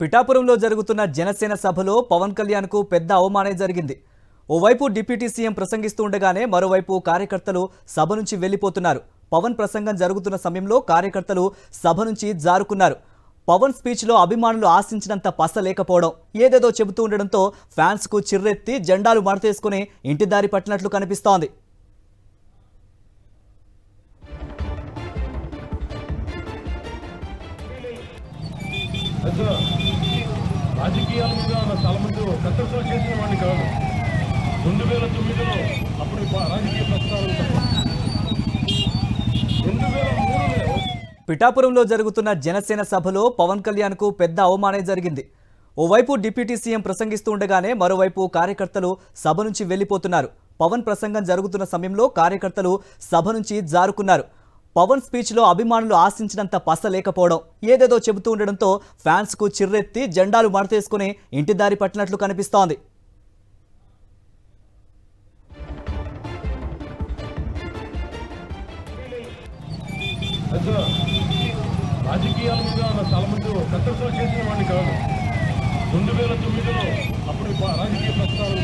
పిఠాపురంలో జరుగుతున్న జనసేన సభలో పవన్ కళ్యాణ్ కు పెద్ద అవమానం జరిగింది. ఓవైపు డిప్యూటీ సీఎం ప్రసంగిస్తూ ఉండగానే మరోవైపు కార్యకర్తలు సభ నుంచి వెళ్లిపోతున్నారు. పవన్ ప్రసంగం జరుగుతున్న సమయంలో కార్యకర్తలు సభ నుంచి జారుకున్నారు. పవన్ స్పీచ్ లో అభిమానులు ఆశించినంత పస లేకపోవడం, ఏదేదో చెబుతూ ఉండడంతో ఫ్యాన్స్ కు చిర్రెత్తి జెండాలు మడతేసుకుని ఇంటి దారి పట్టినట్లు కనిపిస్తోంది. రాజకీయాల మీద చాలా మంది కట్టర్సలు చేసిన వాడిని కాదు. 2009లో అప్పుడు రాజకీయ ప్రస్తావన 2003లో పిఠాపురంలో జరుగుతున్న జనసేన సభలో పవన్ కళ్యాణ్ కు పెద్ద అవమానం జరిగింది. ఓవైపు డిప్యూటీ సీఎం ప్రసంగిస్తూ ఉండగానే మరోవైపు కార్యకర్తలు సభ నుంచి వెళ్లిపోతున్నారు. పవన్ ప్రసంగం జరుగుతున్న సమయంలో కార్యకర్తలు సభ నుంచి జారుకున్నారు. పవన్ స్పీచ్ లో అభిమానులు ఆశించినంత పస లేకపోవడం, ఏదేదో చెబుతూ ఉండడంతో ఫ్యాన్స్ కు చిర్రెత్తి జెండాలు మడతేసుకుని ఇంటి దారి పట్టినట్లు కనిపిస్తోంది. రాజకీయాల మీద చాలా మంది కట్టర్సలు చేసిన వాడిని కాదు. 2009లో అప్పుడు రాజకీయ ప్రస్తావన